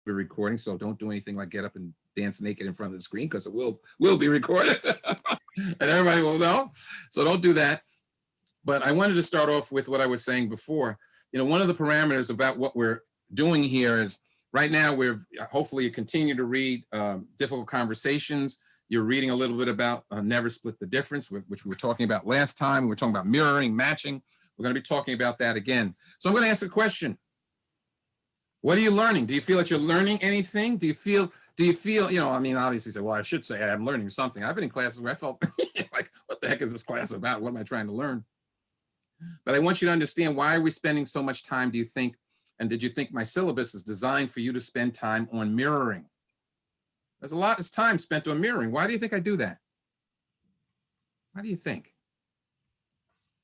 be recording, so don't do anything like get up and dance naked in front of the screen because it will be recorded and everybody will know. So don't do that. But I wanted to start off with what I was saying before. One of the parameters about what we're doing here is right now we're hopefully you continue to read Difficult Conversations. You're reading a little bit about Never Split the Difference, which we were talking about last time. We were talking about mirroring, matching. We're going to be talking about that again. So I'm going to ask a question. What are you learning? Do you feel that you're learning anything? Do you feel, obviously say, well, I should say I'm learning something. I've been in classes where I felt like, what the heck is this class about? What am I trying to learn? But I want you to understand, why are we spending so much time, do you think, and did you think my syllabus is designed for you to spend time on mirroring? There's a lot of time spent on mirroring. Why do you think I do that? Why do you think?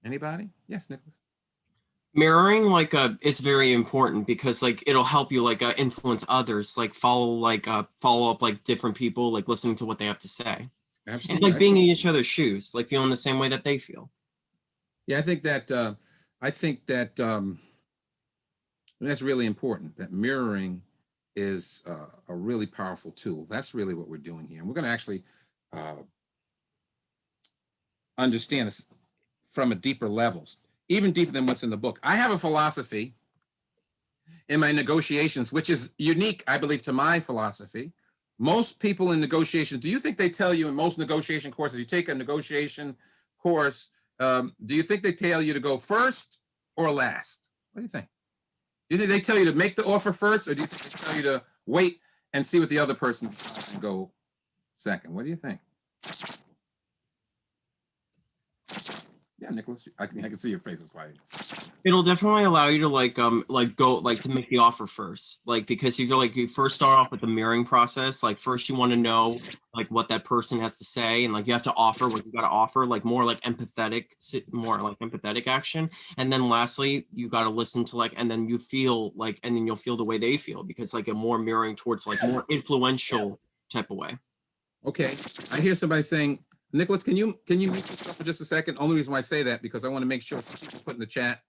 Anybody? Yes, Nicholas. Mirroring is very important because it'll help you influence others, follow up different people, listening to what they have to say. Absolutely. And being in each other's shoes, feeling the same way that they feel. Yeah, I think that that's really important. That mirroring is a really powerful tool. That's really what we're doing here. And we're going to actually understand this from a deeper levels, even deeper than what's in the book. I have a philosophy in my negotiations, which is unique, I believe, to my philosophy. Most people in negotiations, do you think they tell you in most negotiation courses, you take a negotiation course, do you think they tell you to go first or last? What do you think? Do you think they tell you to make the offer first, or do you think they tell you to wait and see what the other person decides and go second? What do you think? Yeah, Nicholas, I can see your face. That's why. It'll definitely allow you to go to make the offer first, because you feel you first start off with the mirroring process. First you want to know what that person has to say, and you have to offer what you got to offer, more empathetic action. And then lastly, you got to listen to and then you feel and then you'll feel the way they feel, because a more mirroring towards more influential type of way. Okay, I hear somebody saying, Nicholas, can you mute yourself for just a second? Only reason why I say that, because I want to make sure people put in the chat.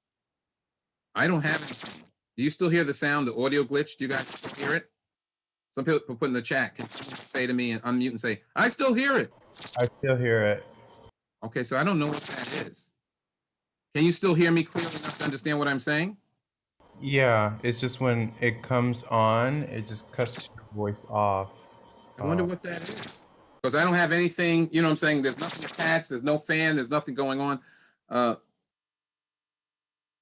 I don't have anything. Do you still hear the sound, the audio glitch? Do you guys still hear it? Some people put in the chat, can you say to me and unmute and say, I still hear it. I still hear it. Okay, so I don't know what that is. Can you still hear me clearly enough to understand what I'm saying? Yeah, it's just when it comes on, it just cuts your voice off. I wonder what that is. Because I don't have anything, you know what I'm saying? There's nothing attached, there's no fan, there's nothing going on.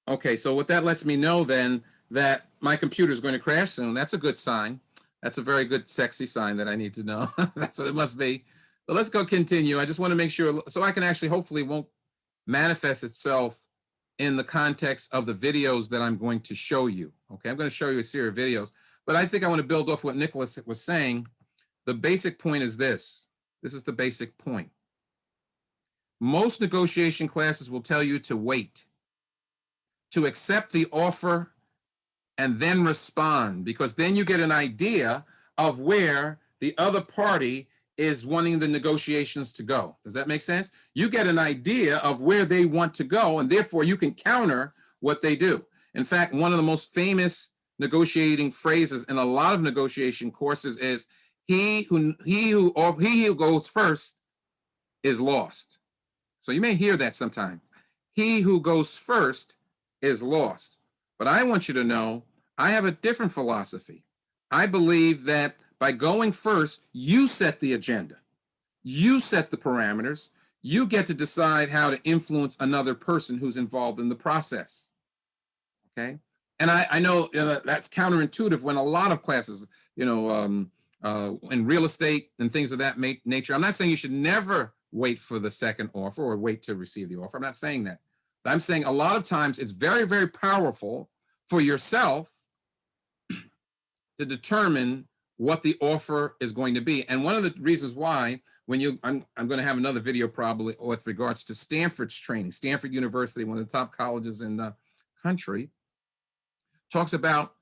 Okay, so what that lets me know then, that my computer is going to crash soon. That's a good sign. That's a very good, sexy sign that I need to know. That's what it must be. But let's go continue. I just want to make sure, so I can actually, hopefully won't manifest itself in the context of the videos that I'm going to show you. Okay, I'm going to show you a series of videos. But I think I want to build off what Nicholas was saying. The basic point is this. This is the basic point. Most negotiation classes will tell you to wait, to accept the offer, and then respond, because then you get an idea of where the other party is wanting the negotiations to go. Does that make sense? You get an idea of where they want to go, and therefore you can counter what they do. In fact, one of the most famous negotiating phrases in a lot of negotiation courses is, he who goes first is lost. So you may hear that sometimes. He who goes first is lost. But I want you to know, I have a different philosophy. I believe that by going first, you set the agenda. You set the parameters. You get to decide how to influence another person who's involved in the process. Okay? And I know that's counterintuitive when a lot of classes, in real estate and things of that nature. I'm not saying you should never wait for the second offer or wait to receive the offer. I'm not saying that. But I'm saying a lot of times it's very, very powerful for yourself to determine what the offer is going to be. And one of the reasons why, I'm going to have another video probably with regards to Stanford's training. Stanford University, one of the top colleges in the country, talks about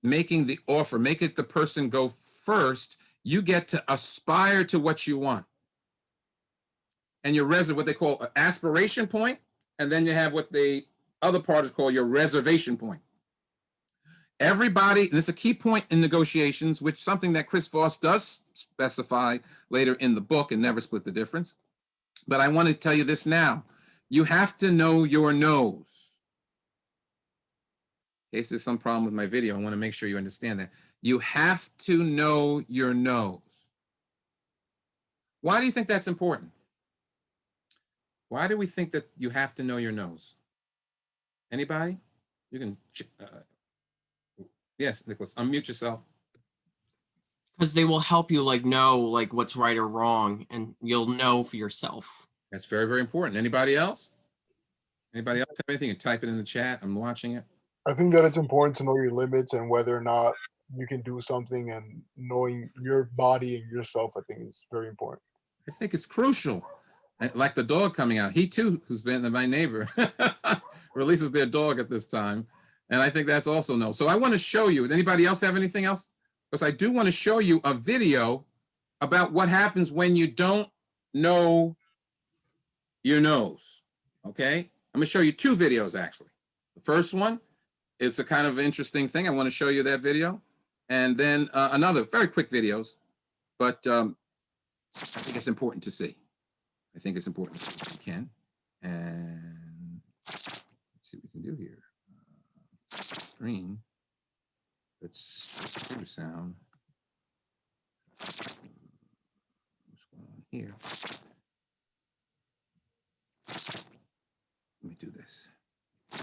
making the offer, make it the person go first. You get to aspire to what you want. And your what they call an aspiration point, and then you have what the other parties call your reservation point. Everybody, and this is a key point in negotiations, which is something that Chris Voss does specify later in the book and Never Split the Difference. But I want to tell you this now. You have to know your no's. In case there's some problem with my video, I want to make sure you understand that. You have to know your no's. Why do you think that's important? Why do we think that you have to know your no's? Anybody? You can, yes, Nicholas, unmute yourself. Because they will help you like know like what's right or wrong, and you'll know for yourself. That's very, very important. Anybody else? Anybody else have anything? You type it in the chat. I'm watching it. I think that it's important to know your limits and whether or not you can do something, and knowing your body and yourself, I think, is very important. I think it's crucial. Like the dog coming out. He too, who's been my neighbor, releases their dog at this time. And I think that's also no. So I want to show you. Does anybody else have anything else? Because I do want to show you a video about what happens when you don't know your nose. Okay? I'm going to show you two videos, actually. The first one is a kind of interesting thing. I want to show you that video. And then another, very quick videos. But I think it's important to see. I think it's important to see if you can. And let's see what we can do here. Screen. Let's computer sound. What's going on here? Let me do this. I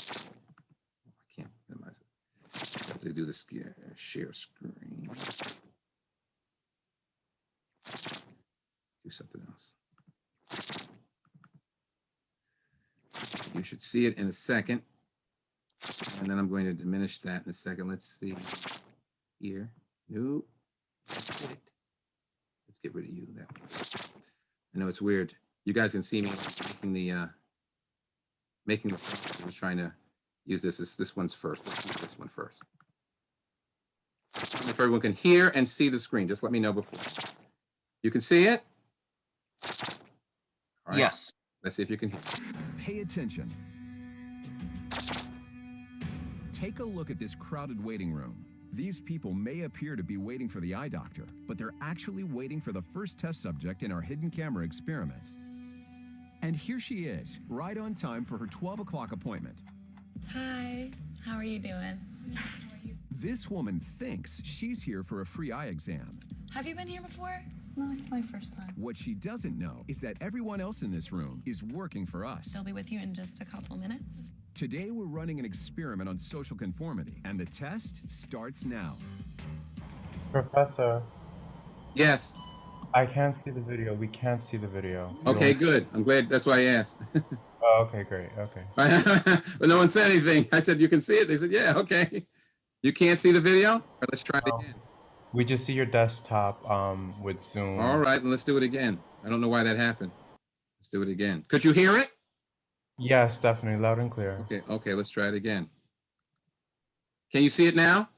can't minimize it. I have to do the share screen. Do something else. You should see it in a second. And then I'm going to diminish that in a second. Let's see here. Nope. Let's get rid of you. That one. I know it's weird. You guys can see me making the I was trying to use this one's first. Let's use this one first. If everyone can hear and see the screen, just let me know before. You can see it? All right. Yes. Let's see if you can hear. Pay attention. Take a look at this crowded waiting room. These people may appear to be waiting for the eye doctor, but they're actually waiting for the first test subject in our hidden camera experiment. And here she is, right on time for her 12 o'clock appointment. Hi, how are you doing? This woman thinks she's here for a free eye exam. Have you been here before? No, it's my first time. What she doesn't know is that everyone else in this room is working for us. They'll be with you in just a couple minutes. Today we're running an experiment on social conformity, and the test starts now. Professor, Yes. I can't see the video. We can't see the video. Okay, good. I'm glad. That's why I asked. Oh, okay, great. Okay. But no one said anything. I said, you can see it. They said, yeah, okay. You can't see the video? All right, let's try it No. again. We just see your desktop with Zoom. All right, and let's do it again. I don't know why that happened. Let's do it again. Could you hear it? Yes, definitely. Loud and clear. Okay, let's try it again. Can you see it now?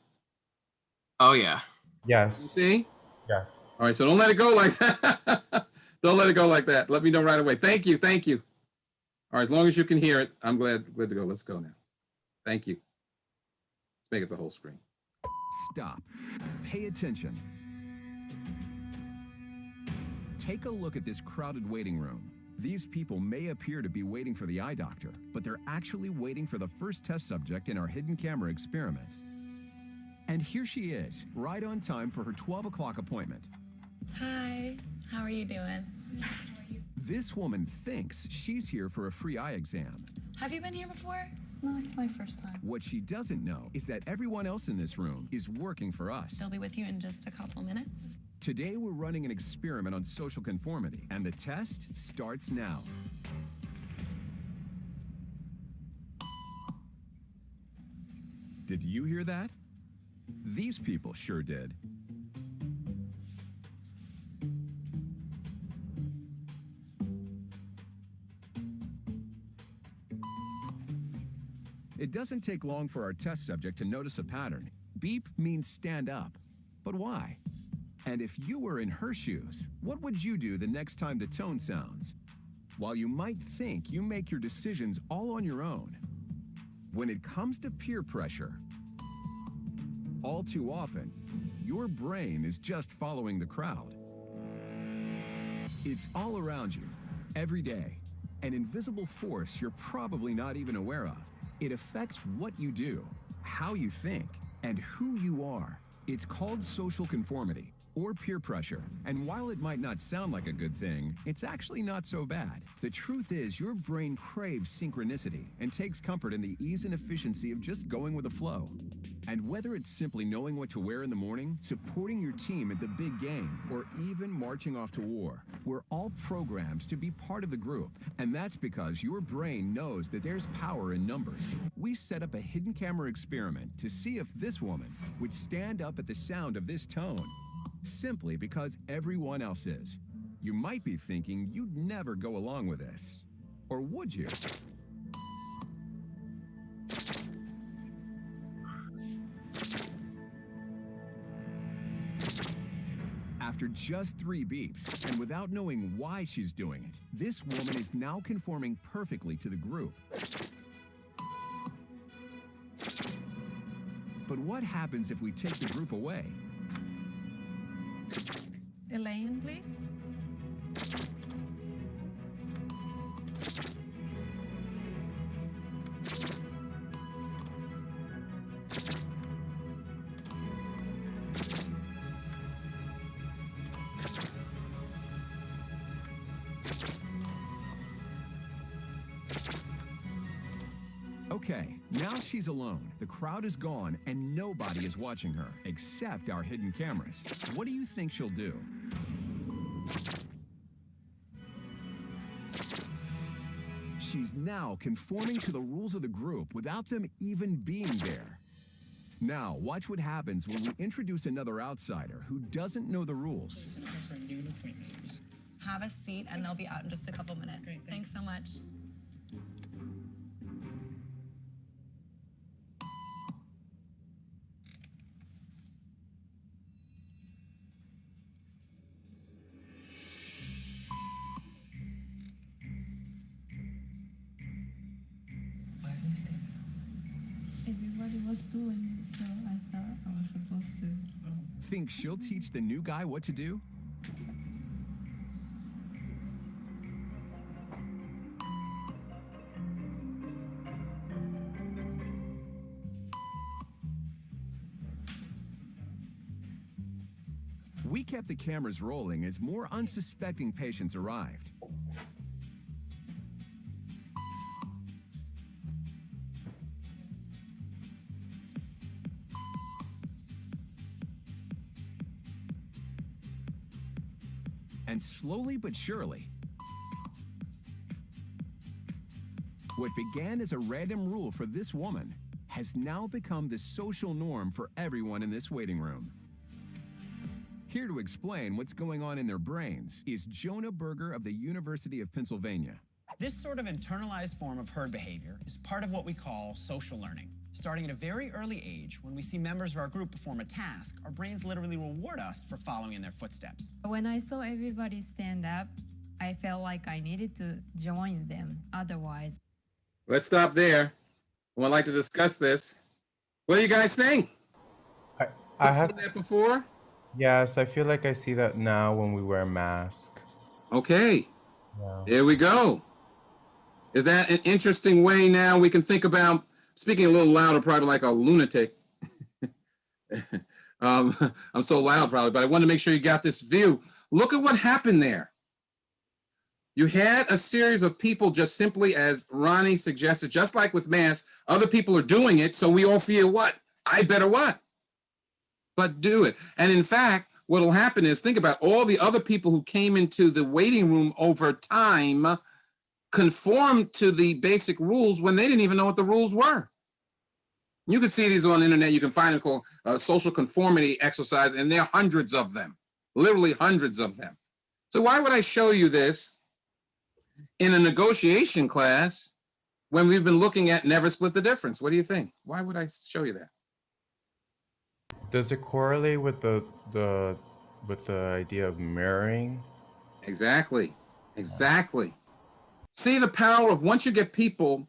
Oh yeah. You Yes. see? Yes. All right, so don't let it go like that. Don't let it go like that. Let me know right away. Thank you. All right, as long as you can hear it, I'm glad to go. Let's go now. Thank you. Let's make it the whole screen. Stop. Pay attention. Take a look at this crowded waiting room. These people may appear to be waiting for the eye doctor, but they're actually waiting for the first test subject in our hidden camera experiment. And here she is, right on time for her 12 o'clock appointment. Hi, how are you doing? This woman thinks she's here for a free eye exam. Have you been here before? No, it's my first time. What she doesn't know is that everyone else in this room is working for us. They'll be with you in just a couple minutes. Today we're running an experiment on social conformity, and the test starts now. Did you hear that? These people sure did. It doesn't take long for our test subject to notice a pattern. Beep means stand up. But why? And if you were in her shoes, what would you do the next time the tone sounds? While you might think you make your decisions all on your own, when it comes to peer pressure, all too often, your brain is just following the crowd. It's all around you, every day, an invisible force you're probably not even aware of. It affects what you do, how you think, and who you are. It's called social conformity or peer pressure. And while it might not sound like a good thing, it's actually not so bad. The truth is, your brain craves synchronicity and takes comfort in the ease and efficiency of just going with the flow. And whether it's simply knowing what to wear in the morning, supporting your team at the big game, or even marching off to war, we're all programmed to be part of the group. And that's because your brain knows that there's power in numbers. We set up a hidden camera experiment to see if this woman would stand up at the sound of this tone, simply because everyone else is. You might be thinking you'd never go along with this. Or would you? After just 3 beeps, and without knowing why she's doing it, this woman is now conforming perfectly to the group. But what happens if we take the group away? Elaine, please. Okay, now she's alone. The crowd is gone and nobody is watching her, except our hidden cameras. What do you think she'll do? She's now conforming to the rules of the group without them even being there. Now, watch what happens when we introduce another outsider who doesn't know the rules. Have a seat and they'll be out in just a couple minutes. Thanks so much. Everybody was doing it, so I thought I was supposed to. Think she'll teach the new guy what to do? We kept the cameras rolling as more unsuspecting patients arrived. And slowly but surely, what began as a random rule for this woman has now become the social norm for everyone in this waiting room. Here to explain what's going on in their brains is Jonah Berger of the University of Pennsylvania. This sort of internalized form of herd behavior is part of what we call social learning. Starting at a very early age, when we see members of our group perform a task, our brains literally reward us for following in their footsteps. When I saw everybody stand up, I felt like I needed to join them. Otherwise, Let's stop there. I would like to discuss this. What do you guys think? I have, Seen that before? yes, I feel like I see that now when we wear a mask. Okay, Yeah. here we go. Is that an interesting way now we can think about speaking a little louder, probably like a lunatic? I'm so loud probably, but I want to make sure you got this view. Look at what happened there. You had a series of people just simply, as Ronnie suggested, just like with masks, other people are doing it, so we all feel what? I better what? But do it. And in fact, what will happen is, think about all the other people who came into the waiting room over time conformed to the basic rules when they didn't even know what the rules were. You can see these on the internet. You can find them called social conformity exercise, and there are hundreds of them, literally hundreds of them. So why would I show you this in a negotiation class when we've been looking at never split the difference? What do you think? Why would I show you that? Does it correlate with the idea of mirroring? Exactly. Exactly. See the power of once you get people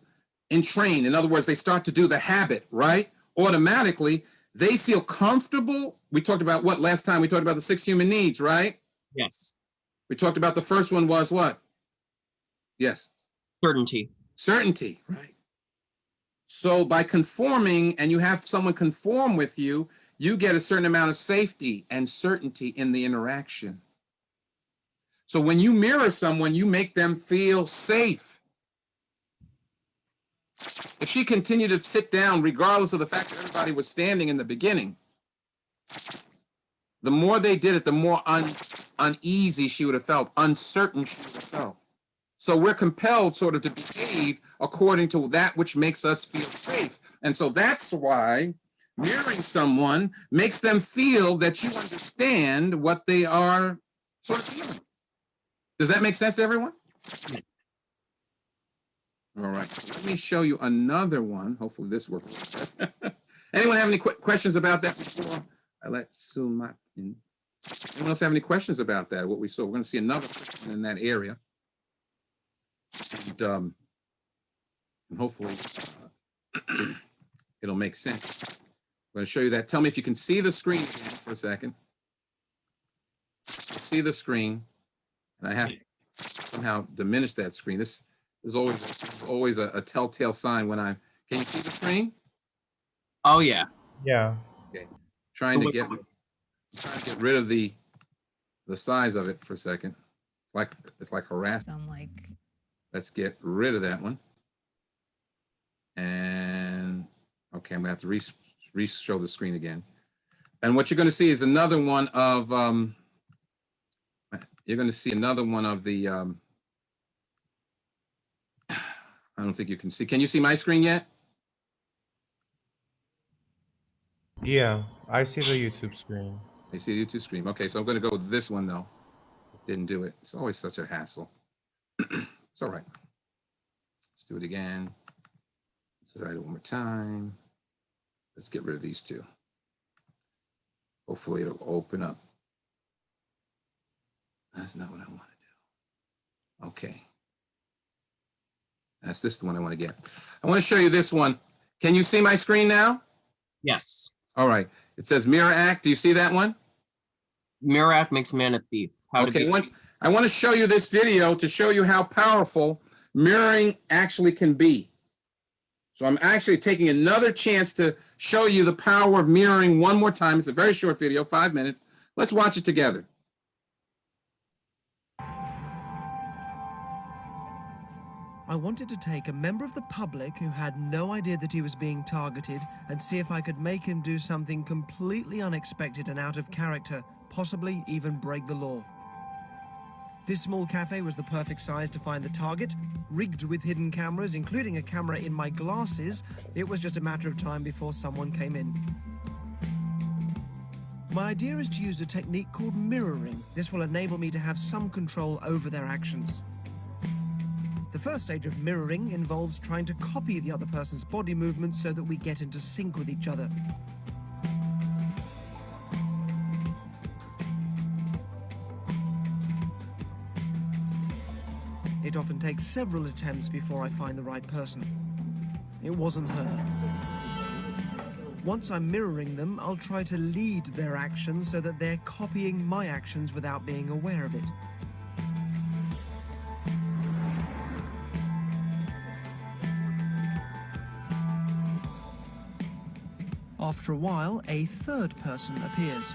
entrained, in other words, they start to do the habit, right? Automatically, they feel comfortable. We talked about what last time? We talked about the 6 human needs, right? Yes. We talked about the first one was what? Yes. Certainty. Certainty, right? So by conforming and you have someone conform with you, you get a certain amount of safety and certainty in the interaction. So when you mirror someone, you make them feel safe. If she continued to sit down, regardless of the fact that everybody was standing in the beginning, the more they did it, the more uneasy she would have felt, uncertain she would have felt. So we're compelled sort of to behave according to that which makes us feel safe. And so that's why mirroring someone makes them feel that you understand what they are sort of feeling. Does that make sense to everyone? All right, so let me show you another one. Hopefully this works. Anyone have any questions about that before I let Suma in? Anyone else have any questions about that, what we saw? We're going to see another question in that area. And hopefully it'll make sense. I'm going to show you that. Tell me if you can see the screen again for a second. See the screen, and I have to somehow diminish that screen. This is always a telltale sign when I. Can you see the screen? Oh yeah. Yeah. Okay. Trying to get rid of the size of it for a second. It's like harassment. I'm like, Let's get rid of that one. And okay, I'm gonna have to re-show the screen again. And what you're gonna see is another one of you're gonna see another one of the I don't think you can see. Can you see my screen yet? Yeah, I see the YouTube screen. You see the YouTube screen. Okay, so I'm gonna go with this one though. Didn't do it. It's always such a hassle. It's all right. Let's do it again. Let's try it one more time. Let's get rid of these two. Hopefully it'll open up. That's not what I want to do. Okay. That's the one I want to get. I want to show you this one. Can you see my screen now? Yes. All right. It says mirror act. Do you see that one? Mirror act makes man a thief. How Okay. to be I want to show you this video to show you how powerful mirroring actually can be. So I'm actually taking another chance to show you the power of mirroring one more time. It's a very short video, 5 minutes. Let's watch it together. I wanted to take a member of the public who had no idea that he was being targeted and see if I could make him do something completely unexpected and out of character, possibly even break the law. This small cafe was the perfect size to find the target. Rigged with hidden cameras, including a camera in my glasses, it was just a matter of time before someone came in. My idea is to use a technique called mirroring. This will enable me to have some control over their actions. The first stage of mirroring involves trying to copy the other person's body movements so that we get into sync with each other. It often takes several attempts before I find the right person. It wasn't her. Once I'm mirroring them, I'll try to lead their actions so that they're copying my actions without being aware of it. After a while, a third person appears.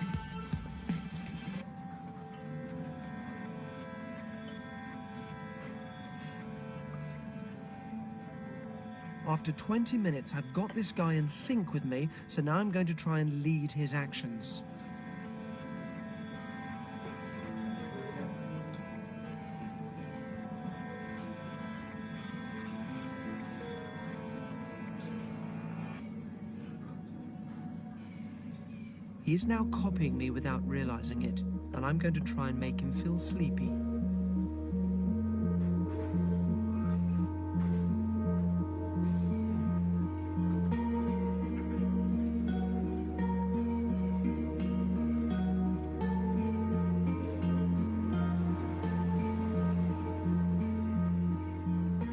After 20 minutes, I've got this guy in sync with me, so now I'm going to try and lead his actions. He's now copying me without realizing it, and I'm going to try and make him feel sleepy.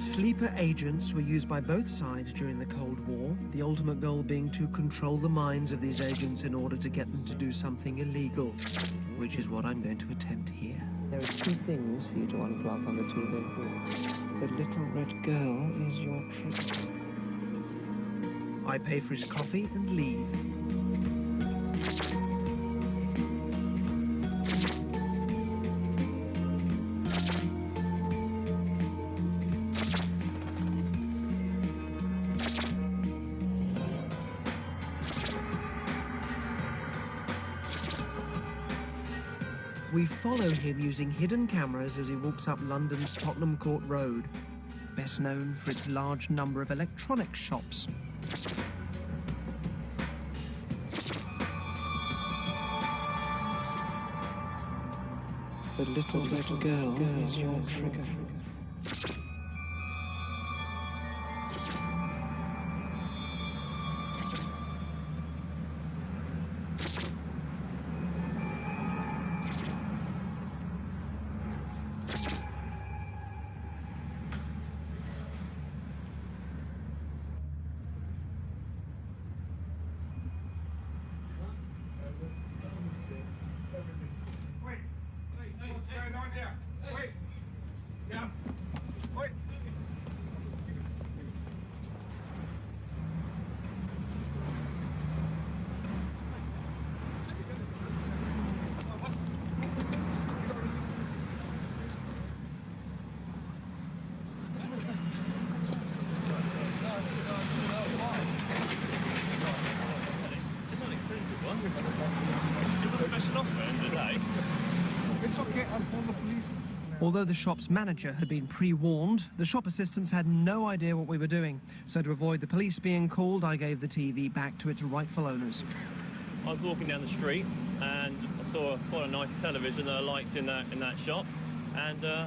Sleeper agents were used by both sides during the Cold War, the ultimate goal being to control the minds of these agents in order to get them to do something illegal, which is what I'm going to attempt here. There are two things for you to unplug on the TV. The little red girl is your trigger. I pay for his coffee and leave. We follow him using hidden cameras as he walks up London's Tottenham Court Road, best known for its large number of electronics shops. The little red girl is your trigger. Although the shop's manager had been pre-warned, the shop assistants had no idea what we were doing. So to avoid the police being called, I gave the TV back to its rightful owners. I was walking down the street and I saw quite a nice television that I liked in that shop, and I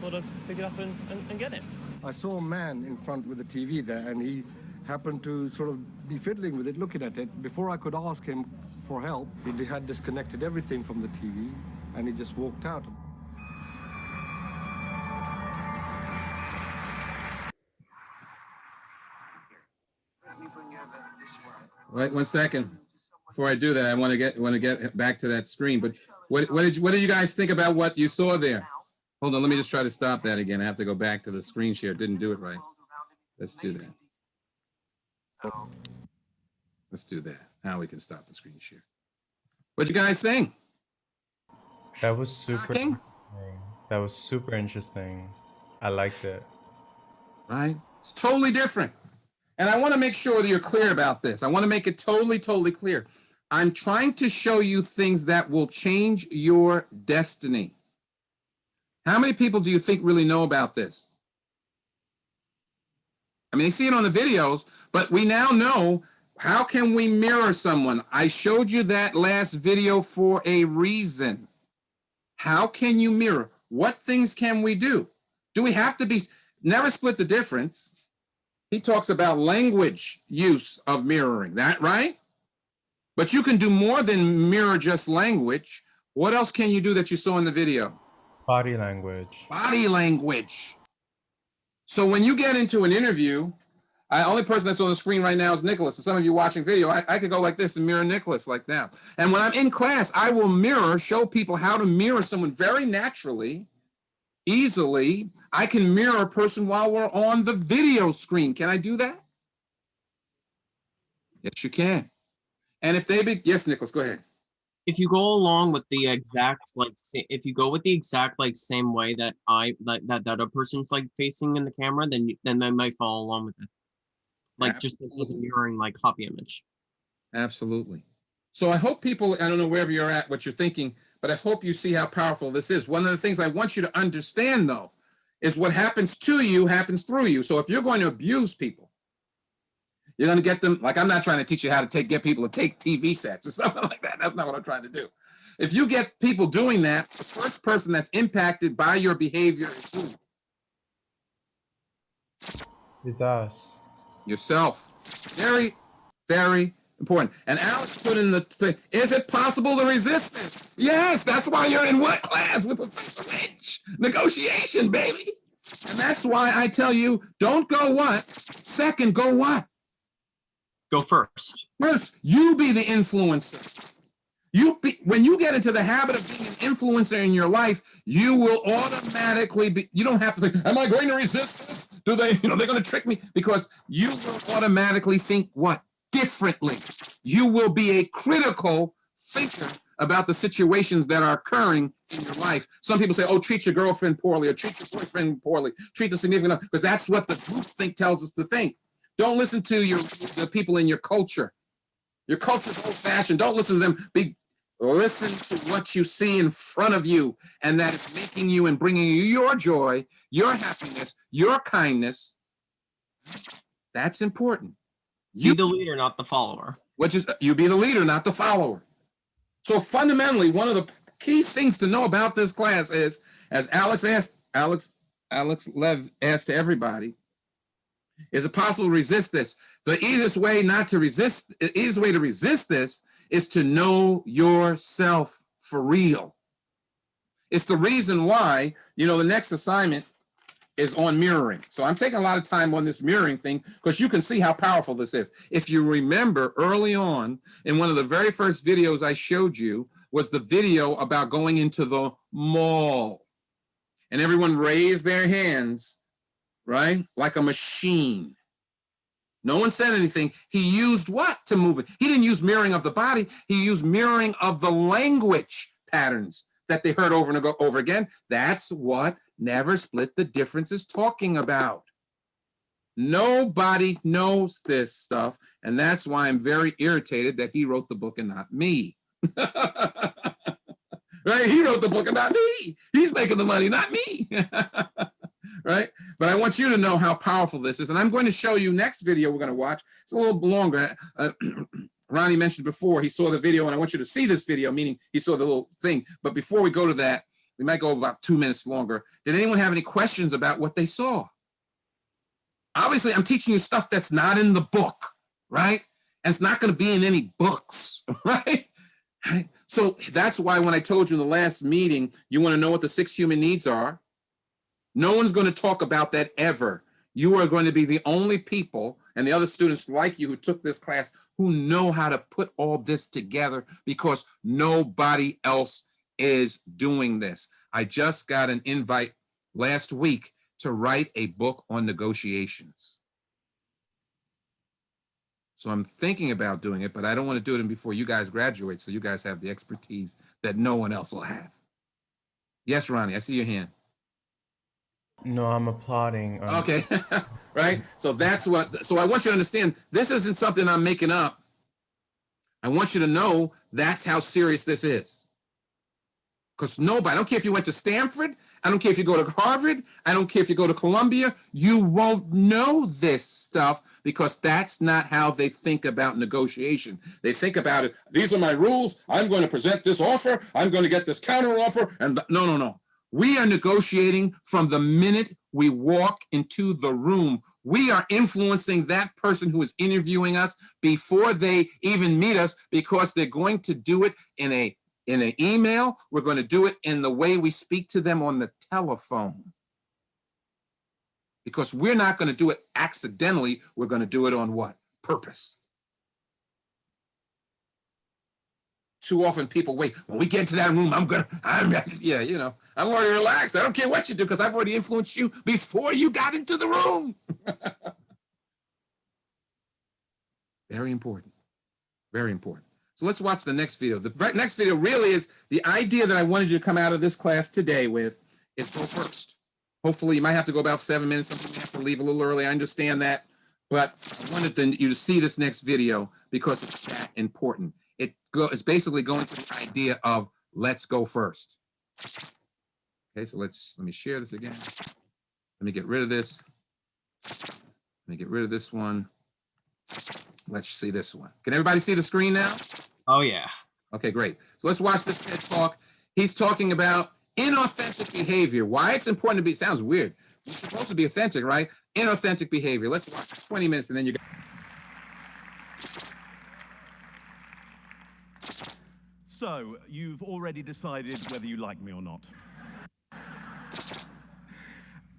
thought I'd pick it up and get it. I saw a man in front with a TV there, and he happened to sort of be fiddling with it, looking at it. Before I could ask him for help, he had disconnected everything from the TV, and he just walked out. Wait 1 second. Before I do that, I want to get back to that screen. But what did you guys think about what you saw there? Hold on, let me just try to stop that again. I have to go back to the screen share. Didn't do it right. Let's do that. Let's do that. Now we can stop the screen share. What'd you guys think? That was super Shocking? interesting. That was super interesting. I liked it. Right? It's totally different. And I want to make sure that you're clear about this. I want to make it totally, totally clear. I'm trying to show you things that will change your destiny. How many people do you think really know about this? I mean, they see it on the videos, but we now know, how can we mirror someone? I showed you that last video for a reason. How can you mirror? What things can we do? Do we have to be, never split the difference. He talks about language use of mirroring, that right? But you can do more than mirror just language. What else can you do that you saw in the video? Body language. Body language. So when you get into an interview, the only person that's on the screen right now is Nicholas. And some of you watching video, I could go like this and mirror Nicholas like that. And when I'm in class, I will mirror, show people how to mirror someone very naturally, easily. I can mirror a person while we're on the video screen. Can I do that? Yes, you can. And if they be, yes, Nicholas, go ahead. If you go along with the exact if you go with the exact same way that that a person's facing in the camera, then they might follow along with it. Just as a mirroring copy image. Absolutely. So I hope people, I don't know wherever you're at, what you're thinking, but I hope you see how powerful this is. One of the things I want you to understand, though, is what happens to you happens through you. So if you're going to abuse people, you're going to get them, I'm not trying to teach you how to get people to take TV sets or something like that. That's not what I'm trying to do. If you get people doing that, the first person that's impacted by your behavior is who? It's us. Yourself. Very, very important. And Alex put in the thing, is it possible to resist this? Yes, that's why you're in what class with Professor Lynch? Negotiation, baby. And that's why I tell you, don't go what? Second, go what? Go first. First, you be the influencer. When you get into the habit of being an influencer in your life, you will automatically be, you don't have to think, am I going to resist this? Do they, they're going to trick me? Because you will automatically think what? Differently. You will be a critical thinker about the situations that are occurring in your life. Some people say, oh, treat your girlfriend poorly or treat your boyfriend poorly, treat the significant other, because that's what the group think tells us to think. Don't listen to the people in your culture. Your culture is old-fashioned. Don't listen to them. Listen to what you see in front of you, and that is making you and bringing you your joy, your happiness, your kindness. That's important. You be the leader, not the follower. Which is, you be the leader, not the follower. So fundamentally, one of the key things to know about this class is, as Alex Lev asked to everybody, is it possible to resist this? The easiest way to resist this is to know yourself for real. It's the reason why, the next assignment is on mirroring. So I'm taking a lot of time on this mirroring thing because you can see how powerful this is. If you remember early on, in one of the very first videos I showed you was the video about going into the mall. And everyone raised their hands, right? Like a machine. No one said anything. He used what to move it? He didn't use mirroring of the body. He used mirroring of the language patterns that they heard over and over again. That's what Never Split the Difference is talking about. Nobody knows this stuff, and that's why I'm very irritated that he wrote the book and not me. Right? He wrote the book and not me. He's making the money, not me. Right? But I want you to know how powerful this is, and I'm going to show you next video we're going to watch. It's a little longer. Ronnie mentioned before he saw the video, and I want you to see this video, meaning he saw the little thing. But before we go to that, we might go about 2 minutes longer. Did anyone have any questions about what they saw? Obviously, I'm teaching you stuff that's not in the book, right? And it's not going to be in any books, right? So that's why when I told you in the last meeting, you want to know what the 6 human needs are. No one's going to talk about that ever. You are going to be the only people, and the other students like you who took this class, who know how to put all this together, because nobody else is doing this. I just got an invite last week to write a book on negotiations. So I'm thinking about doing it, but I don't want to do it before you guys graduate, so you guys have the expertise that no one else will have. Yes, Ronnie, I see your hand. No, I'm applauding. Okay, right? So so I want you to understand, this isn't something I'm making up. I want you to know that's how serious this is. Because nobody, I don't care if you went to Stanford, I don't care if you go to Harvard, I don't care if you go to Columbia, you won't know this stuff because that's not how they think about negotiation. They think about it, these are my rules, I'm going to present this offer, I'm going to get this counter offer, and no. We are negotiating from the minute we walk into the room. We are influencing that person who is interviewing us before they even meet us, because they're going to do it in an email. We're going to do it in the way we speak to them on the telephone. Because we're not going to do it accidentally. We're going to do it on what? Purpose. Too often people wait, when we get into that room, I'm already relaxed. I don't care what you do because I've already influenced you before you got into the room. Very important. Very important. So let's watch the next video. The next video really is the idea that I wanted you to come out of this class today with is go first. Hopefully you might have to go about 7 minutes. Sometimes you have to leave a little early. I understand that. But I wanted you to see this next video because it's that important. It's basically going to the idea of let's go first. Okay, so let me share this again. Let me get rid of this. Let me get rid of this one. Let's see this one. Can everybody see the screen now? Oh, yeah. Okay, great. So let's watch this TED Talk. He's talking about inauthentic behavior. Why it's important to be, sounds weird. You're supposed to be authentic, right? Inauthentic behavior. Let's watch 20 minutes and then you go. So, you've already decided whether you like me or not.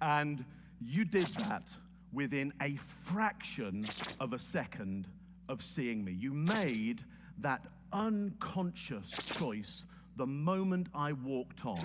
And you did that within a fraction of a second of seeing me. You made that unconscious choice the moment I walked on.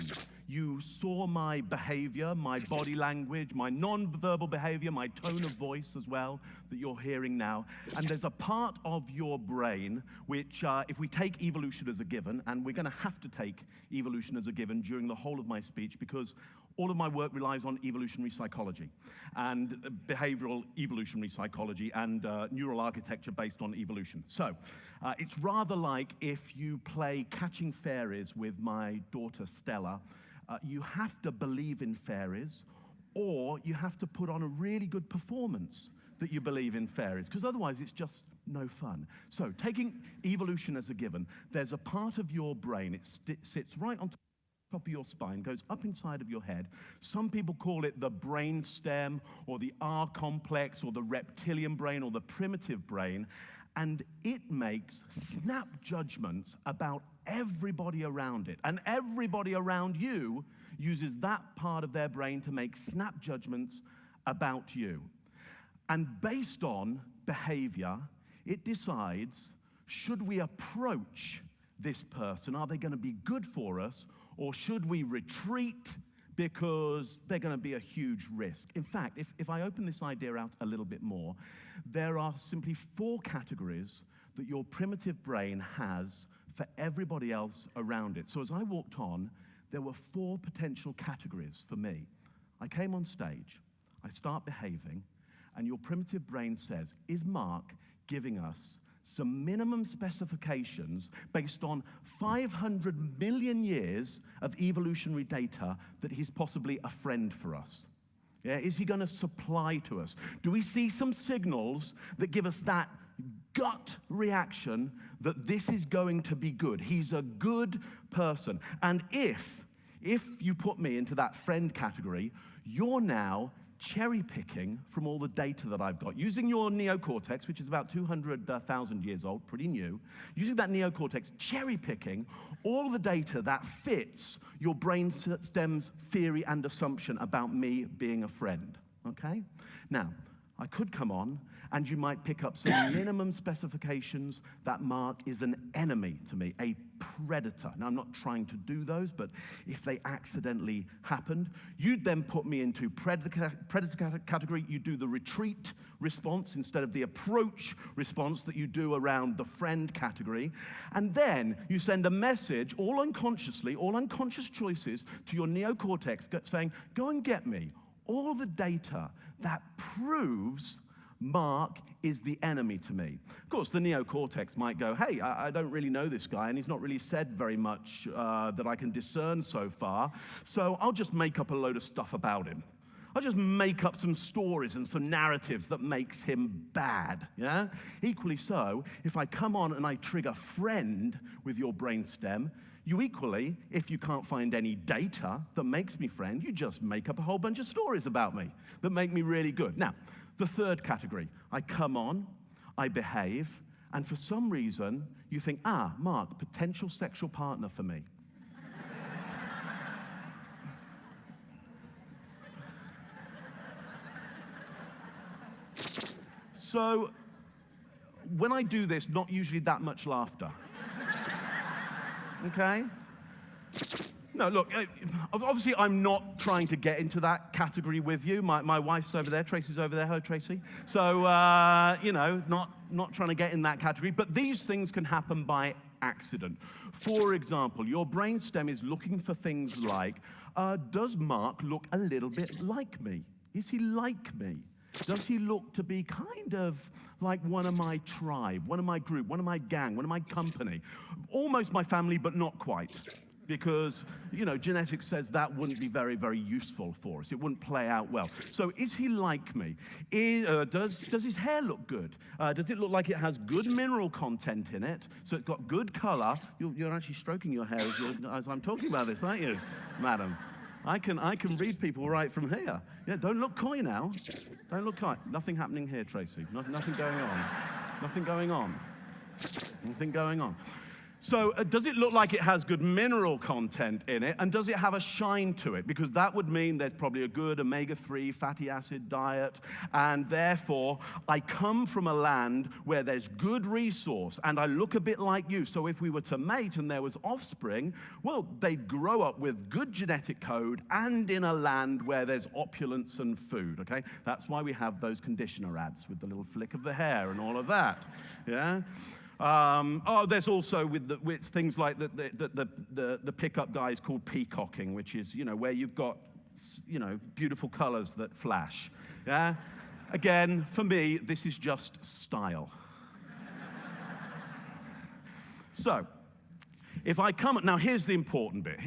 You saw my behavior, my body language, my non-verbal behavior, my tone of voice as well that you're hearing now. And there's a part of your brain which, if we take evolution as a given, and we're going to have to take evolution as a given during the whole of my speech because all of my work relies on evolutionary psychology and behavioral evolutionary psychology and neural architecture based on evolution. So it's rather like if you play Catching Fairies with my daughter Stella. You have to believe in fairies, or you have to put on a really good performance that you believe in fairies, because otherwise it's just no fun. So taking evolution as a given, there's a part of your brain, it sits right on top of your spine, goes up inside of your head. Some people call it the brain stem, or the R complex, or the reptilian brain, or the primitive brain, and it makes snap judgments about everybody around it. And everybody around you uses that part of their brain to make snap judgments about you. And based on behavior, it decides, should we approach this person? Are they going to be good for us? Or should we retreat because they're going to be a huge risk? In fact, if I open this idea out a little bit more, there are simply 4 categories that your primitive brain has for everybody else around it. So as I walked on, there were 4 potential categories for me. I came on stage, I start behaving, and your primitive brain says, is Mark giving us some minimum specifications based on 500 million years of evolutionary data that he's possibly a friend for us? Yeah, is he going to supply to us? Do we see some signals that give us that gut reaction that this is going to be good? He's a good person. And if you put me into that friend category, you're now cherry picking from all the data that I've got. Using your neocortex, which is about 200,000 years old, pretty new, using that neocortex, cherry picking all the data that fits your brain stem's theory and assumption about me being a friend, okay? Now, I could come on and you might pick up some minimum specifications that Mark is an enemy to me, a predator. Now, I'm not trying to do those, but if they accidentally happened, you'd then put me into predator category. You do the retreat response instead of the approach response that you do around the friend category. And then you send a message, all unconsciously, all unconscious choices to your neocortex saying, go and get me all the data that proves Mark is the enemy to me. Of course, the neocortex might go, hey, I don't really know this guy, and he's not really said very much that I can discern so far, so I'll just make up a load of stuff about him. I'll just make up some stories and some narratives that makes him bad, yeah? Equally so, if I come on and I trigger friend with your brainstem, you equally, if you can't find any data that makes me friend, you just make up a whole bunch of stories about me that make me really good. Now, the third category, I come on, I behave, and for some reason, you think, Mark, potential sexual partner for me. So, when I do this, not usually that much laughter. Okay? No, look, obviously I'm not trying to get into that category with you. My wife's over there, Tracy's over there. Hello, Tracy. So, you know, not trying to get in that category, but these things can happen by accident. For example, your brainstem is looking for things like, does Mark look a little bit like me? Is he like me? Does he look to be kind of like one of my tribe, one of my group, one of my gang, one of my company? Almost my family, but not quite. Because, you know, genetics says that wouldn't be very, very useful for us. It wouldn't play out well. So is he like me? Does his hair look good? Does it look like it has good mineral content in it? So it's got good color. You're actually stroking your hair as I'm talking about this, aren't you, madam? I can read people right from here. Yeah, don't look coy now. Don't look coy. Nothing happening here, Tracy. Nothing going on. Nothing going on. Nothing going on. So does it look like it has good mineral content in it? And does it have a shine to it? Because that would mean there's probably a good omega-3 fatty acid diet. And therefore, I come from a land where there's good resource. And I look a bit like you. So if we were to mate and there was offspring, well, they'd grow up with good genetic code and in a land where there's opulence and food, okay? That's why we have those conditioner ads with the little flick of the hair and all of that, yeah? There's also with things like the pickup guys called peacocking, which is, where you've got, beautiful colors that flash. Yeah? Again, for me, this is just style. So, if I come, now here's the important bit,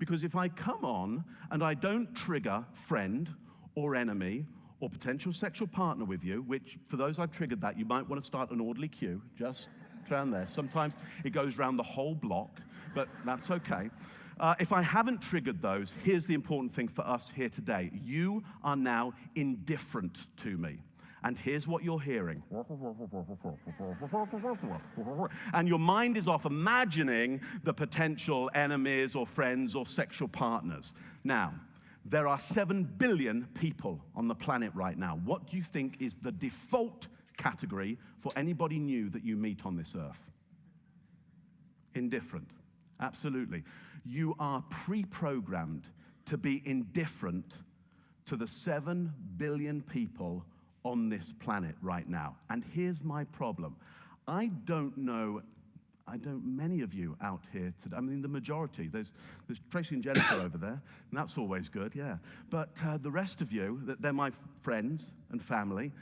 because if I come on and I don't trigger friend or enemy or potential sexual partner with you, which for those I've triggered that, you might want to start an orderly queue, just around there. Sometimes it goes around the whole block, but that's okay. If I haven't triggered those, here's the important thing for us here today. You are now indifferent to me. And here's what you're hearing. And your mind is off imagining the potential enemies or friends or sexual partners. Now, there are 7 billion people on the planet right now. What do you think is the default category for anybody new that you meet on this earth? Indifferent. Absolutely. You are pre-programmed to be indifferent to the 7 billion people on this planet right now. And here's my problem. I don't know many of you out here today. I mean, the majority. There's Tracy and Jennifer over there, and that's always good, yeah. But the rest of you, they're my friends and family,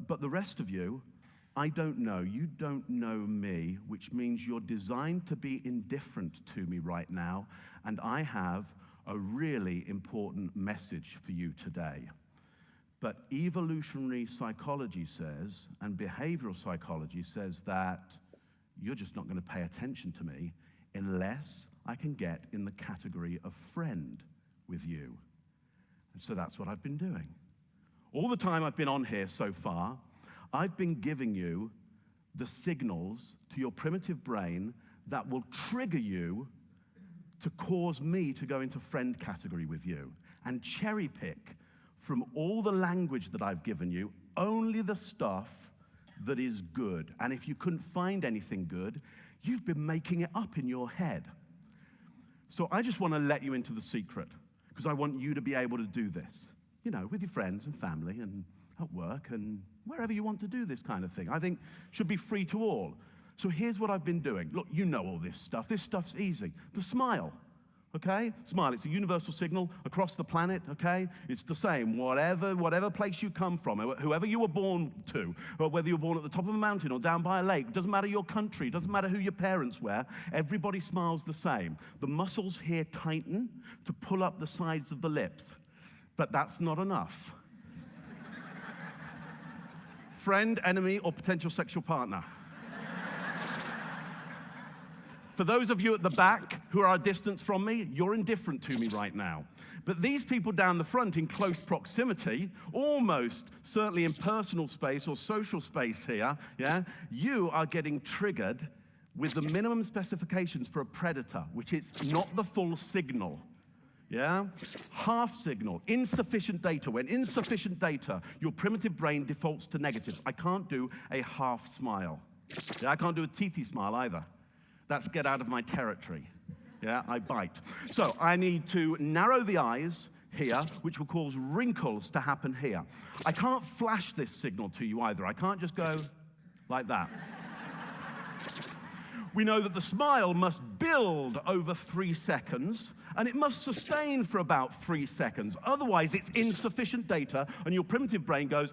but the rest of you, I don't know. You don't know me, which means you're designed to be indifferent to me right now, and I have a really important message for you today. But evolutionary psychology says, and behavioral psychology says that you're just not going to pay attention to me unless I can get in the category of friend with you. And so that's what I've been doing. All the time I've been on here so far, I've been giving you the signals to your primitive brain that will trigger you to cause me to go into friend category with you and cherry pick from all the language that I've given you only the stuff that is good. And if you couldn't find anything good, you've been making it up in your head. So I just want to let you into the secret, because I want you to be able to do this, with your friends and family and at work and wherever you want to do this kind of thing. I think should be free to all. So here's what I've been doing. Look, you know all this stuff. This stuff's easy. The smile. Okay? Smile, it's a universal signal across the planet, okay? It's the same, whatever place you come from, whoever you were born to, or whether you were born at the top of a mountain or down by a lake, doesn't matter your country, doesn't matter who your parents were, everybody smiles the same. The muscles here tighten to pull up the sides of the lips, but that's not enough. Friend, enemy, or potential sexual partner? For those of you at the back who are a distance from me, you're indifferent to me right now. But these people down the front in close proximity, almost certainly in personal space or social space here, yeah, you are getting triggered with the minimum specifications for a predator, which is not the full signal. Yeah? Half signal, insufficient data. When insufficient data, your primitive brain defaults to negatives. I can't do a half smile. Yeah, I can't do a teethy smile either. That's get out of my territory. Yeah, I bite. So I need to narrow the eyes here, which will cause wrinkles to happen here. I can't flash this signal to you either. I can't just go like that. We know that the smile must build over 3 seconds, and it must sustain for about 3 seconds. Otherwise, it's insufficient data, and your primitive brain goes,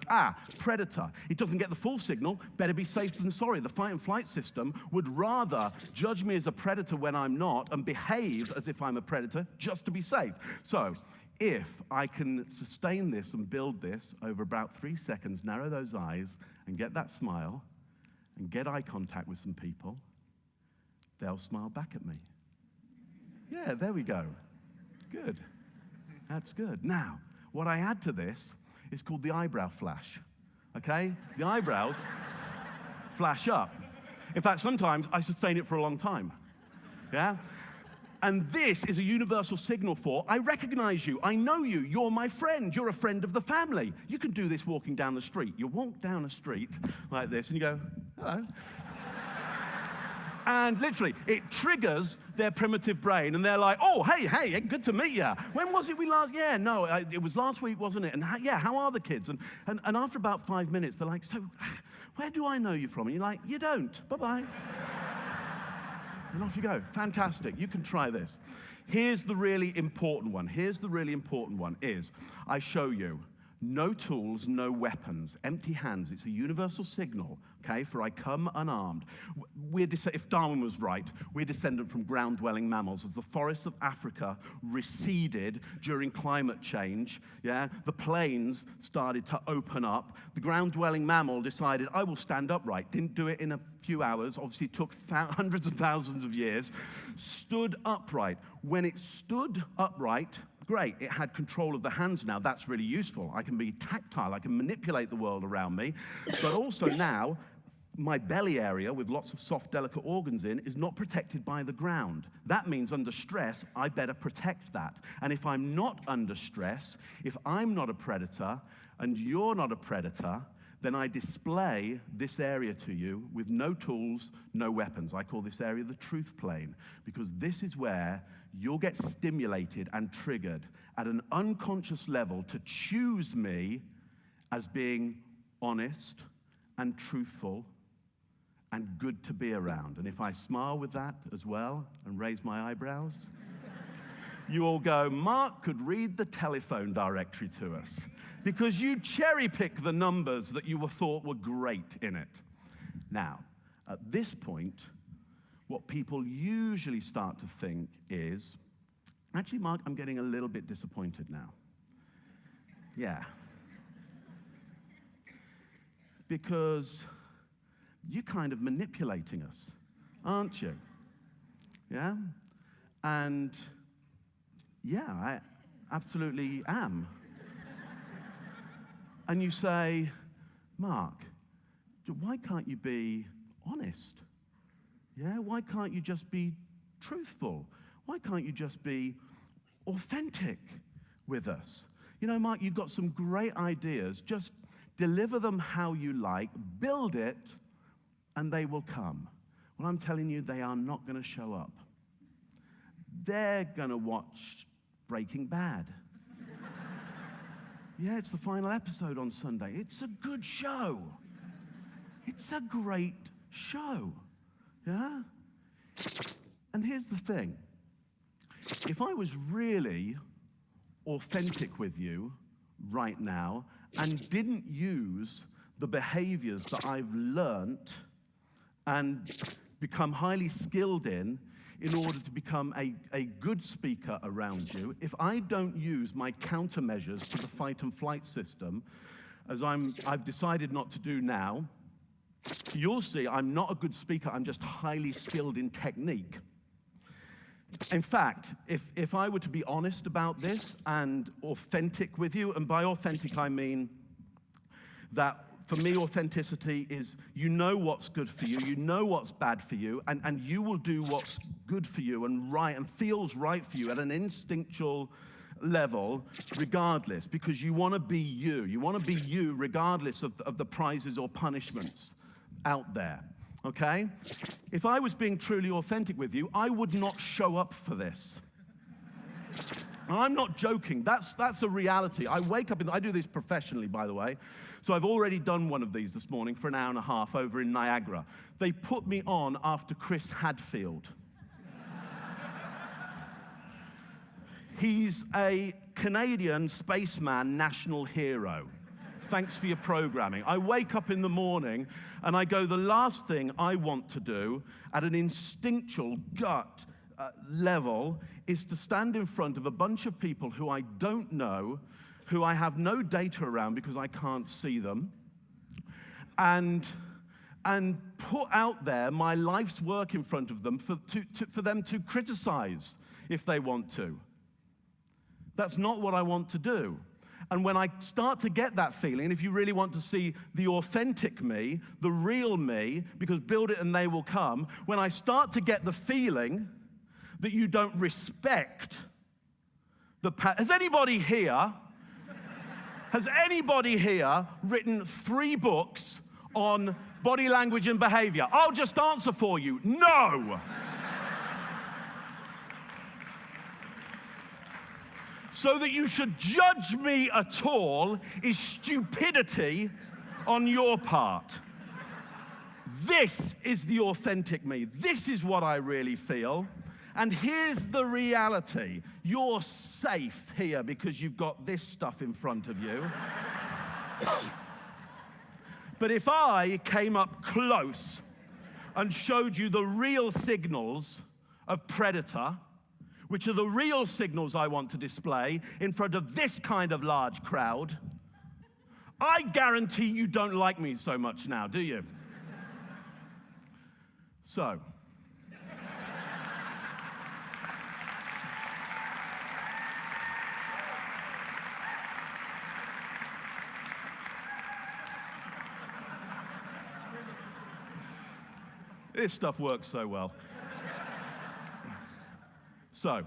predator. It doesn't get the full signal. Better be safe than sorry. The fight and flight system would rather judge me as a predator when I'm not and behave as if I'm a predator just to be safe. So if I can sustain this and build this over about 3 seconds, narrow those eyes, and get that smile, and get eye contact with some people, they'll smile back at me. Yeah, there we go. Good. That's good. Now, what I add to this is called the eyebrow flash. Okay? The eyebrows flash up. In fact, sometimes I sustain it for a long time. Yeah? And this is a universal signal for, I recognize you, I know you, you're my friend, you're a friend of the family. You can do this walking down the street. You walk down a street like this and you go, hello. And literally, it triggers their primitive brain, and they're like, oh, hey, good to meet you. When was it we last, yeah, no, it was last week, wasn't it? And yeah, how are the kids? And after about 5 minutes, they're like, so where do I know you from? And you're like, you don't, bye-bye. And off you go. Fantastic. You can try this. Here's the really important one. Is I show you no tools, no weapons, empty hands. It's a universal signal, okay, for I come unarmed. If Darwin was right, we're descendant from ground-dwelling mammals. As the forests of Africa receded during climate change, yeah, the plains started to open up. The ground-dwelling mammal decided, I will stand upright. Didn't do it in a few hours. Obviously, it took hundreds of thousands of years. Stood upright. When it stood upright, great, it had control of the hands now. That's really useful. I can be tactile. I can manipulate the world around me. But also now, my belly area with lots of soft, delicate organs in is not protected by the ground. That means under stress, I better protect that. And if I'm not under stress, if I'm not a predator and you're not a predator, then I display this area to you with no tools, no weapons. I call this area the truth plane, because this is where you'll get stimulated and triggered at an unconscious level to choose me as being honest and truthful and good to be around. And if I smile with that as well and raise my eyebrows, you all go, Mark could read the telephone directory to us, because you cherry pick the numbers that you thought were great in it. Now, at this point, what people usually start to think is, actually, Mark, I'm getting a little bit disappointed now. Yeah. Because you're kind of manipulating us, aren't you? Yeah? And yeah, I absolutely am. And you say, Mark, why can't you be honest? Yeah, why can't you just be truthful? Why can't you just be authentic with us? You know, Mark, you've got some great ideas. Just deliver them how you like, build it, and they will come. Well, I'm telling you, they are not going to show up. They're going to watch Breaking Bad. Yeah, it's the final episode on Sunday. It's a good show. It's a great show. Yeah? And here's the thing. If I was really authentic with you right now and didn't use the behaviors that I've learnt and become highly skilled in order to become a good speaker around you, if I don't use my countermeasures to the fight and flight system, as I've decided not to do now, you'll see I'm not a good speaker, I'm just highly skilled in technique. In fact, if I were to be honest about this and authentic with you, and by authentic I mean that for me, authenticity is you know what's good for you, you know what's bad for you, and you will do what's good for you and right and feels right for you at an instinctual level regardless, because you want to be you. You want to be you regardless of the prizes or punishments out there, okay? If I was being truly authentic with you, I would not show up for this. I'm not joking. That's a reality. I wake up, I do this professionally, by the way. So I've already done one of these this morning for an hour and a half over in Niagara. They put me on after Chris Hadfield. He's a Canadian spaceman national hero. Thanks for your programming. I wake up in the morning and I go, the last thing I want to do at an instinctual gut level is to stand in front of a bunch of people who I don't know, who I have no data around because I can't see them, and put out there my life's work in front of them for them to criticize if they want to. That's not what I want to do. And when I start to get that feeling, and if you really want to see the authentic me, the real me, because build it and they will come, when I start to get the feeling that you don't respect the has anybody here written 3 books on body language and behavior? I'll just answer for you. No. So that you should judge me at all is stupidity on your part. This is the authentic me. This is what I really feel. And here's the reality. You're safe here because you've got this stuff in front of you. But if I came up close and showed you the real signals of predator, which are the real signals I want to display in front of this kind of large crowd, I guarantee you don't like me so much now, do you? So, this stuff works so well. So,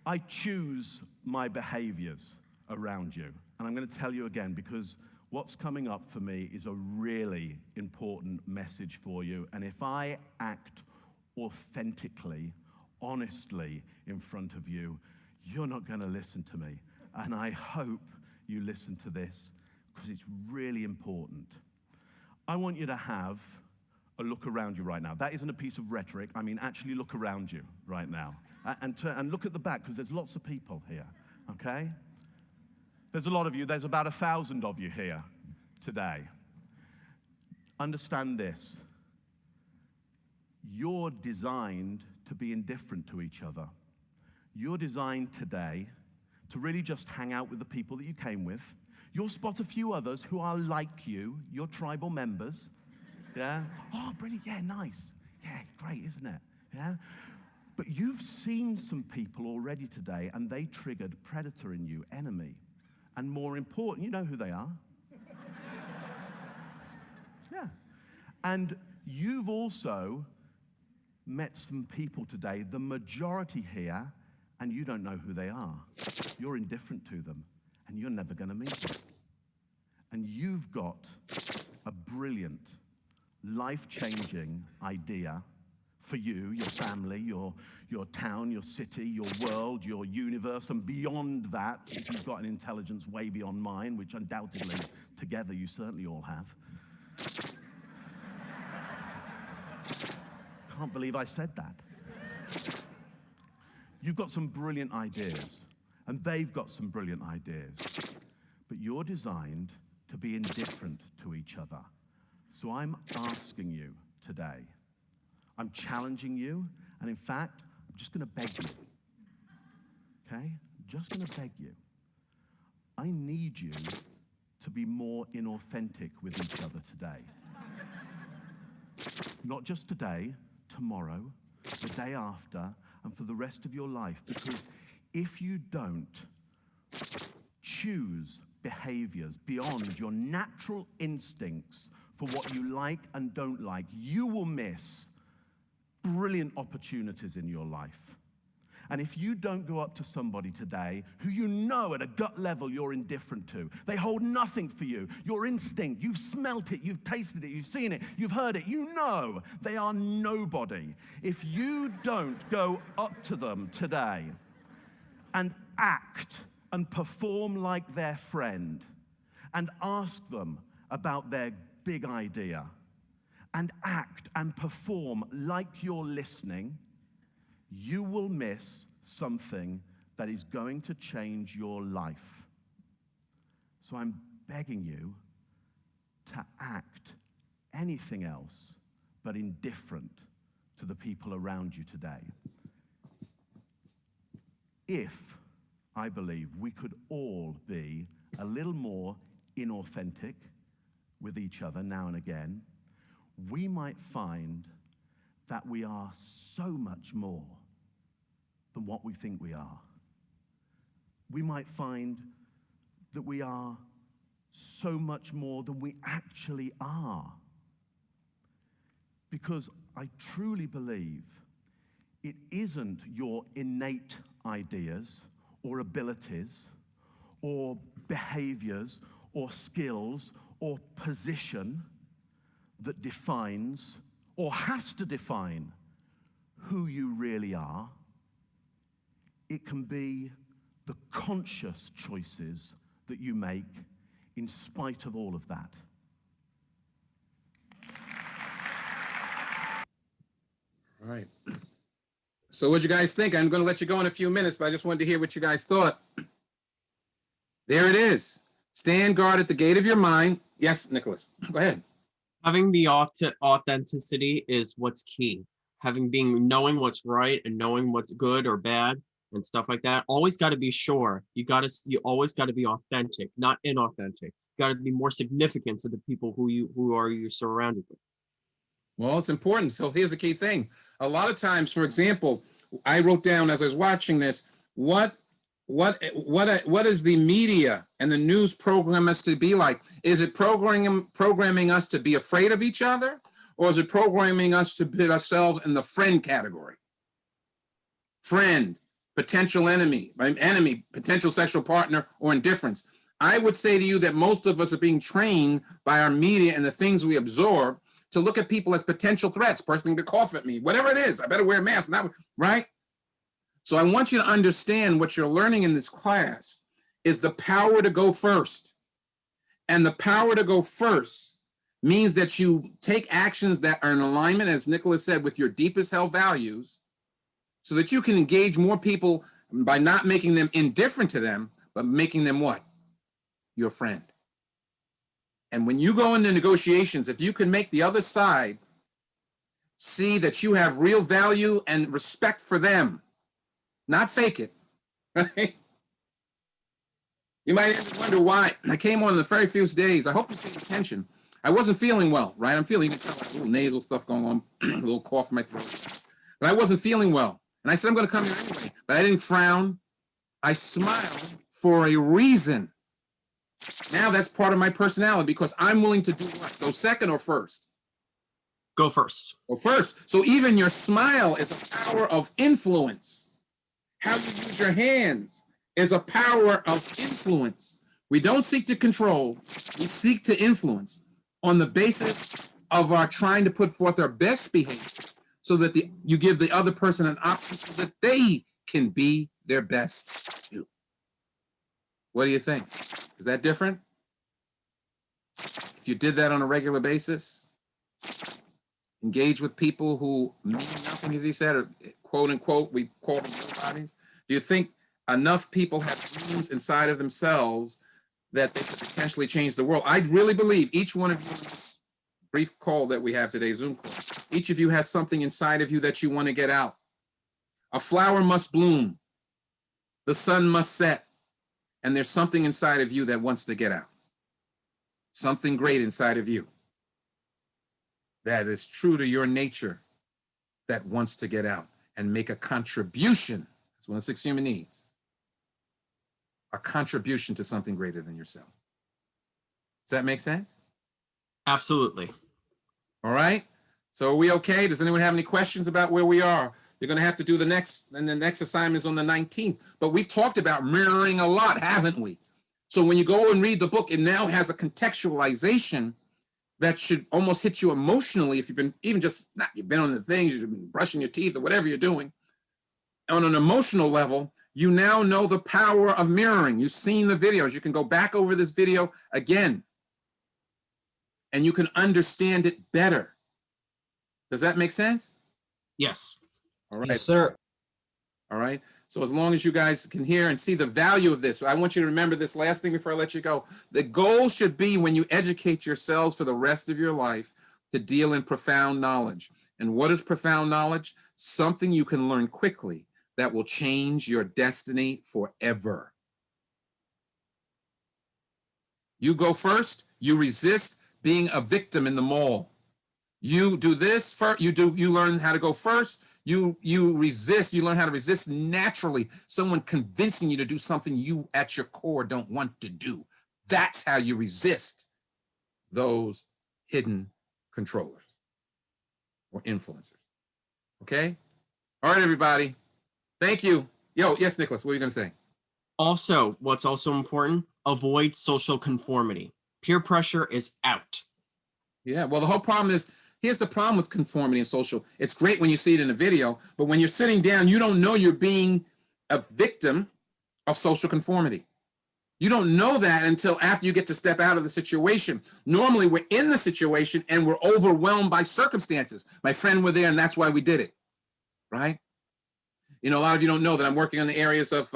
I choose my behaviors around you. And I'm going to tell you again, because what's coming up for me is a really important message for you. And if I act authentically, honestly in front of you, you're not going to listen to me. And I hope you listen to this, because it's really important. I want you to have a look around you right now. That isn't a piece of rhetoric. I mean, actually look around you right now. And look at the back, because there's lots of people here, okay? There's a lot of you. There's about 1,000 of you here today. Understand this. You're designed to be indifferent to each other. You're designed today to really just hang out with the people that you came with. You'll spot a few others who are like you, your tribal members. Yeah? Oh, brilliant. Yeah, nice. Yeah, great, isn't it? Yeah? But you've seen some people already today, and they triggered predator in you, enemy. And more important, you know who they are. Yeah. And you've also met some people today, the majority here, and you don't know who they are. You're indifferent to them, and you're never going to meet them. And you've got a brilliant, life-changing idea for you, your family, your town, your city, your world, your universe, and beyond that, if you've got an intelligence way beyond mine, which undoubtedly, together, you certainly all have. Can't believe I said that. You've got some brilliant ideas, and they've got some brilliant ideas, but you're designed to be indifferent to each other. So I'm asking you today, I'm challenging you, and in fact, I'm just going to beg you. Okay? I'm just going to beg you. I need you to be more inauthentic with each other today. Not just today, tomorrow, the day after, and for the rest of your life. Because if you don't choose behaviors beyond your natural instincts for what you like and don't like, you will miss brilliant opportunities in your life. And if you don't go up to somebody today who you know at a gut level you're indifferent to, they hold nothing for you, your instinct, you've smelt it, you've tasted it, you've seen it, you've heard it, you know they are nobody. If you don't go up to them today and act and perform like their friend and ask them about their big idea and act and perform like you're listening, you will miss something that is going to change your life. So I'm begging you to act anything else but indifferent to the people around you today. If, I believe, we could all be a little more inauthentic with each other now and again, we might find that we are so much more than what we think we are. We might find that we are so much more than we actually are. Because I truly believe it isn't your innate ideas or abilities or behaviors or skills or position that defines or has to define who you really are. It can be the conscious choices that you make in spite of all of that. All right. So what'd you guys think? I'm going to let you go in a few minutes, but I just wanted to hear what you guys thought. There it is. Stand guard at the gate of your mind. Yes, Nicholas, go ahead. Having the authenticity is what's key. Knowing what's right and knowing what's good or bad and stuff like that. Always got to be sure. You always got to be authentic, not inauthentic. You got to be more significant to the people who you're surrounded with. Well, it's important. So here's the key thing. A lot of times, for example, I wrote down as I was watching this, what is the media and the news program us to be like? Is it programming us to be afraid of each other? Or is it programming us to put ourselves in the friend category? Friend, potential enemy, potential sexual partner, or indifference. I would say to you that most of us are being trained by our media and the things we absorb to look at people as potential threats, person to cough at me, whatever it is, I better wear a mask, right? So I want you to understand what you're learning in this class is the power to go first. And the power to go first means that you take actions that are in alignment, as Nicholas said, with your deepest held values, so that you can engage more people by not making them indifferent to them, but making them what? Your friend. And when you go into negotiations, if you can make the other side see that you have real value and respect for them, not fake it, right? You might wonder why. I came on in the very few days. I hope you pay attention. I wasn't feeling well, right? I'm feeling a little nasal stuff going on, a little cough in my throat. But I wasn't feeling well. And I said, I'm going to come here anyway. But I didn't frown. I smiled for a reason. Now that's part of my personality because I'm willing to do what? Go second or first? Go first. Go first. So even your smile is a power of influence. How you use your hands is a power of influence. We don't seek to control. We seek to influence on the basis of our trying to put forth our best behavior so that you give the other person an option so that they can be their best too. What do you think? Is that different? If you did that on a regular basis, engage with people who mean nothing, as he said, or quote unquote, we call them nobodies. Do you think enough people have dreams inside of themselves that they could potentially change the world? I really believe each one of you, in this brief call that we have today, Zoom call, each of you has something inside of you that you want to get out. A flower must bloom. The sun must set. And there's something inside of you that wants to get out. Something great inside of you that is true to your nature that wants to get out and make a contribution. That's one of the 6 human needs. A contribution to something greater than yourself. Does that make sense? Absolutely. All right. So are we okay? Does anyone have any questions about where we are? You're going to have to do the next assignment is on the 19th. But we've talked about mirroring a lot, haven't we? So when you go and read the book, it now has a contextualization that should almost hit you emotionally if you've been you've been on the things, you've been brushing your teeth or whatever you're doing. On an emotional level, you now know the power of mirroring. You've seen the videos. You can go back over this video again and you can understand it better. Does that make sense? Yes. All right. Yes, sir. All right. So as long as you guys can hear and see the value of this, I want you to remember this last thing before I let you go. The goal should be when you educate yourselves for the rest of your life to deal in profound knowledge. And what is profound knowledge? Something you can learn quickly that will change your destiny forever. You go first, you resist being a victim in the mall. You do this first, you learn how to go first, You resist, you learn how to resist naturally. Someone convincing you to do something you at your core don't want to do. That's how you resist those hidden controllers or influencers. Okay? All right, everybody. Thank you. Yo, yes, Nicholas, what are you going to say? Also, what's also important, avoid social conformity. Peer pressure is out. Yeah, well, the whole problem is, here's the problem with conformity and social. It's great when you see it in a video, but when you're sitting down, you don't know you're being a victim of social conformity. You don't know that until after you get to step out of the situation. Normally, we're in the situation and we're overwhelmed by circumstances. My friend were there, and that's why we did it, right? You know, a lot of you don't know that I'm working on the areas of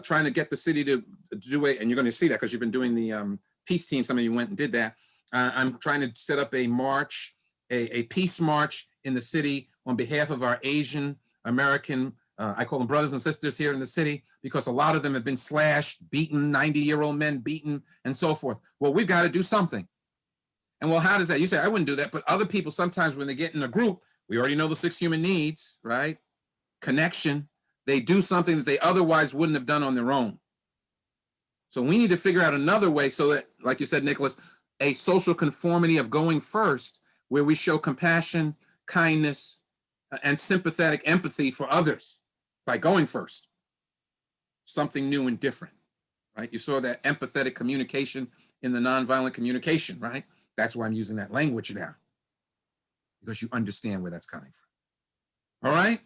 trying to get the city to do it, and you're going to see that because you've been doing the peace team. Some of you went and did that. I'm trying to set up a march, a peace march in the city on behalf of our Asian American, I call them brothers and sisters here in the city, because a lot of them have been slashed, beaten, 90-year-old men beaten, and so forth. Well, we've got to do something. And well, how does that? You say, I wouldn't do that, but other people, sometimes when they get in a group, we already know the 6 human needs, right? Connection. They do something that they otherwise wouldn't have done on their own. So we need to figure out another way so that, like you said, Nicholas, a social conformity of going first, where we show compassion, kindness, and sympathetic empathy for others by going first. Something new and different, right? You saw that empathetic communication in the nonviolent communication, right? That's why I'm using that language now, because you understand where that's coming from. All right?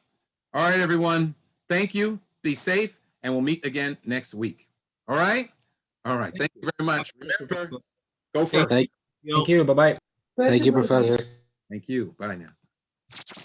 All right, everyone. Thank you. Be safe, and we'll meet again next week. All right? All right. Thank you very much. Remember, go first. Thank you. Bye-bye. Thank you, Professor. Thank you. Bye now.